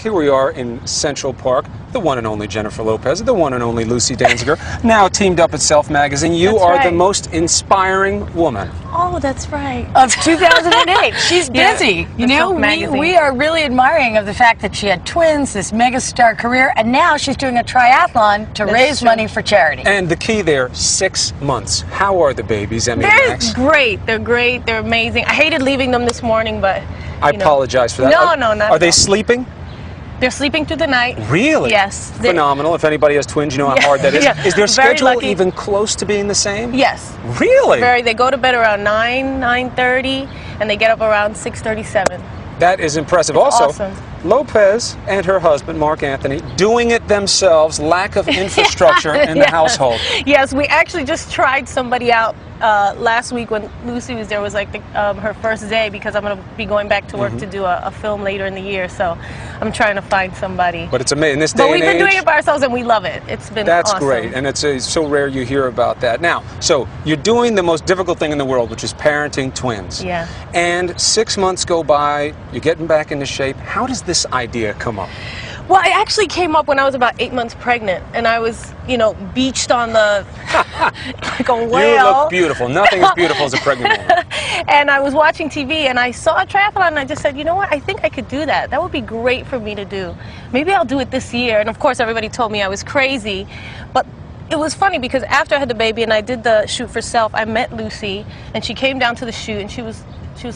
Here we are in Central Park, the one and only Jennifer Lopez, the one and only Lucy Danziger, now teamed up at Self Magazine. You That's are right. the most inspiring woman. Oh, that's right. Of 2008. She's busy. Yeah, You know, we are really admiring of the fact that she had twins, this megastar career, and now she's doing a triathlon to raise money for charity. And the key there, 6 months. How are the babies, Emmy and They're Max? great. They're great. They're amazing. I hated leaving them this morning, but I apologize for that. No, not Are they at all. sleeping? They're sleeping through the night. Really? Yes. Phenomenal. If anybody has twins, you know how hard that is. Yeah. Is their Very schedule lucky. even close to being the same? Yes. Really? They go to bed around 9:30, and they get up around 6:37. That is impressive. It's Also, awesome. Lopez and her husband, Mark Anthony, doing it themselves, lack of infrastructure in the household. Yes, we actually just tried somebody out last week when Lucy was there. It was like her first day because I'm going to be going back to work to do a film later in the year. So I'm trying to find somebody. But it's amazing. This day But we've and been doing age, it by ourselves, and we love it. It's been that's awesome. great, and it's so rare you hear about that. Now, so you're doing the most difficult thing in the world, which is parenting twins. Yeah. And 6 months go by, you're getting back into shape. How does this idea come up? Well, it actually came up when I was about 8 months pregnant, and I was, beached on the, like a whale. You look beautiful. Nothing as beautiful as a pregnant woman. And I was watching TV, and I saw a triathlon, and I just said, you know what, I think I could do that. That would be great for me to do. Maybe I'll do it this year. And of course, everybody told me I was crazy. But it was funny because after I had the baby and I did the shoot for Self, I met Lucy, and she came down to the shoot, and she was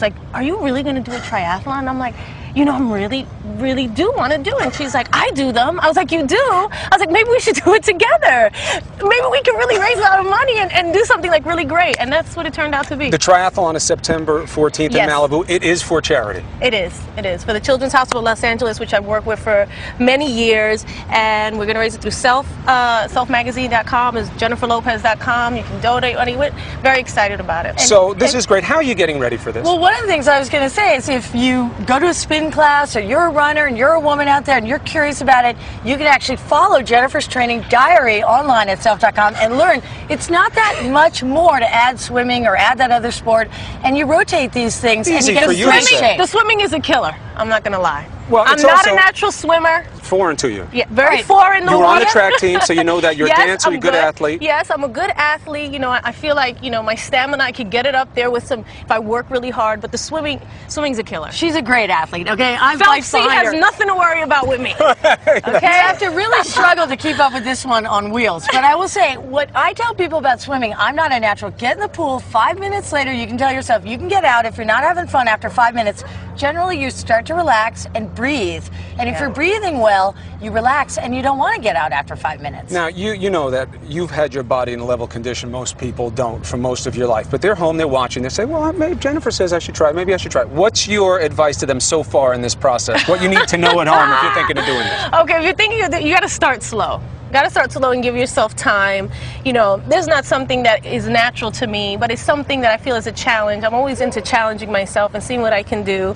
like, are you really going to do a triathlon? And I'm like, I'm really do want to do it. And she's like, I do them. I was like, you do? I was like, maybe we should do it together. Maybe we can really raise a lot of money and do something like really great. And that's what it turned out to be. The triathlon is September 14th in Malibu. It is for charity. It is. It is. For the Children's Hospital of Los Angeles, which I've worked with for many years. And we're going to raise it through selfmagazine.com, is jenniferlopez.com. You can donate money. We're very excited about it. So this is great. How are you getting ready for this? Well, one of the things I was going to say is if you go to a spin class or you're a runner and you're a woman out there and you're curious about it, you can actually follow Jennifer's training diary online at self.com and learn. It's not that much more to add swimming or add that other sport, and you rotate these things and you get a swim shape. The swimming is a killer. I'm not going to lie. Well, I'm not a natural swimmer. Foreign to you. Yeah, very foreign. You were on the track team, so you know that you're a dancer, you're a good athlete. Yes, I'm a good athlete. I feel like, my stamina, I could get it up there with if I work really hard, but the swimming's a killer. She's a great athlete, okay? Phelps has nothing to worry about with me. Okay, I have to really struggle to keep up with this one on wheels. But I will say, what I tell people about swimming, I'm not a natural. Get in the pool, 5 minutes later, you can tell yourself, you can get out. If you're not having fun after 5 minutes, generally you start to relax and breathe. And if you're breathing well, you relax and you don't want to get out after 5 minutes. Now, you know that you've had your body in a level condition most people don't for most of your life. But they're home, they're watching, they say, well, maybe Jennifer says I should try, maybe I should try. What's your advice to them so far in this process? What you need to know at home if you're thinking of doing this? Okay, if you're thinking of it, you got to start slow. You got to start slow and give yourself time. There's not something that is natural to me, but it's something that I feel is a challenge. I'm always into challenging myself and seeing what I can do.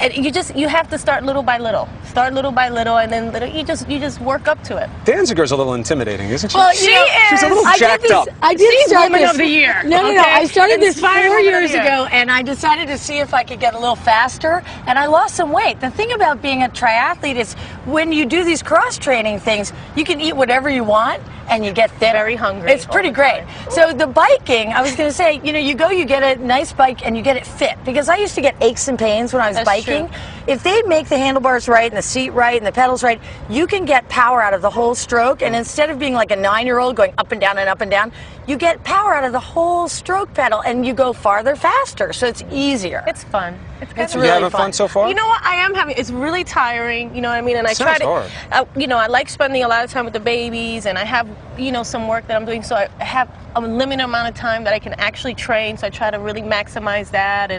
And you have to start little by little. Start little by little, and then you just work up to it. Danziger's a little intimidating, isn't she? Well, she is. She's a little jacked up. She's Woman of the Year. No. I started this 4 Inspired years ago, and I decided to see if I could get a little faster, and I lost some weight. The thing about being a triathlete is when you do these cross-training things, you can eat whatever you want, and you get thin. Very hungry. It's pretty great. So the biking, I was going to say, you get a nice bike, and you get it fit. Because I used to get aches and pains when I was biking. True. If they make the handlebars right, and the seat right, and the pedals right, you can get power out of the whole stroke, and instead of being like a 9-year-old going up and down, you get power out of the whole stroke pedal, and you go farther faster, so it's easier. It's fun. It's You really having fun so far? You know what? I am having. It's really tiring. You know what I mean? And I Sounds try to. hard. I like spending a lot of time with the babies, and I have some work that I'm doing, so I have a limited amount of time that I can actually train. So I try to really maximize that,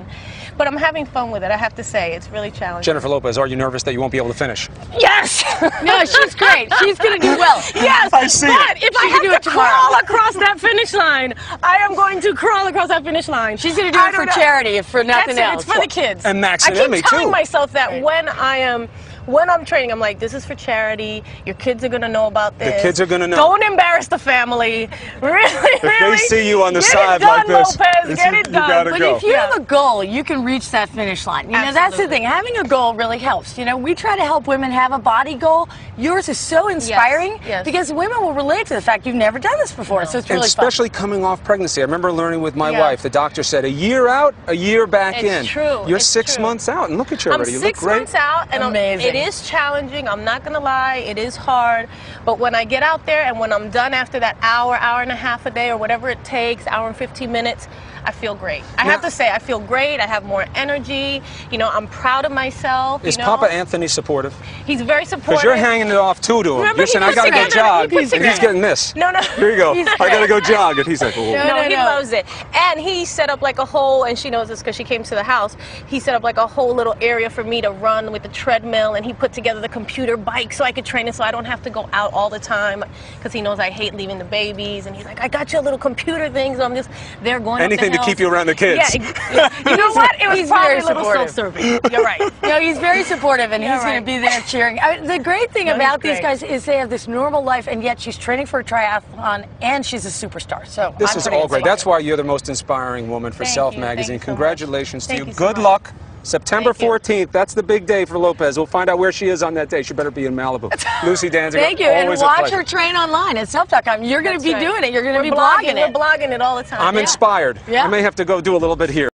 but I'm having fun with it. I have to say, it's really challenging. Jennifer Lopez, are you nervous that you won't be able to finish? Yes. No, she's great. She's going to do well. Yes. I see but it. if I have to crawl across that finish line, I am going to crawl across that finish line. She's going to do it for charity, if for nothing else. It's for the kids. And Max and I Emmy, keep telling too. myself that when I am when I'm training, I'm like, this is for charity. Your kids are going to know about this. The kids are going to know. Don't embarrass the family. Really, If they see you on the Get side it done, like this, Lopez. Get it you done. gotta But go. if you have a goal, you can reach that finish line. You know, that's the Absolutely. thing. Having a goal really helps. You know, we try to help women have a body goal. Yours is so inspiring yes. because women will relate to the fact you've never done this before. So it's And really especially coming off pregnancy. I remember learning with my Yeah. wife, the doctor said, a year out, a year back It's in. true. You're It's 6 true. months out, and look at you I'm already. You look 6 great. months out, and Amazing. it is challenging. I'm not going to lie. It is hard. But when I get out there and when I'm done after that hour, hour and a half a day, or whatever it takes, hour and 15 minutes, I feel great. I have to say, I feel great. I have more energy. You know, I'm proud of myself. Is you know? Papa Anthony supportive? He's very supportive. Because you're hanging it off too to him. Remember, You're he saying, I puts got to go together- jog, he puts and he's together- getting this. No, no. Here you go. He's I got to go jog. And he's like, oh. No, No, he no. loves it. And he set up like a whole, and she knows this because she came to the house, he set up like a whole little area for me to run with the treadmill, and he put together the computer bike so I could train it so I don't have to go out all the time because he knows I hate leaving the babies. And he's like, I got you a little computer thing, so I'm just there going Anything up the to keep hill. you around the kids. Yeah, you know what? It was He's probably very a little supportive. self-serving. You're right. No, he's very supportive, and You're he's going right. to be there cheering. The great thing No, he's about these great. guys is they have this normal life, and yet she's training for a triathlon, and she's a superstar. So This I'm is pretty all great. inspired. That's why you're the most inspiring woman for Thank Self you. Thank Magazine. you so much. Congratulations to Thank you. you so Good much. luck. September Thank you. 14th. That's the big day for Lopez. We'll find out where she is on that day. She better be in Malibu. Lucy Danziger. Thank you, and always a watch pleasure. her train online at self.com. You're going to That's be right. doing it. You're going to We're be blogging it. We're blogging it all the time. I'm Yeah. inspired. Yeah. I may have to go do a little bit here.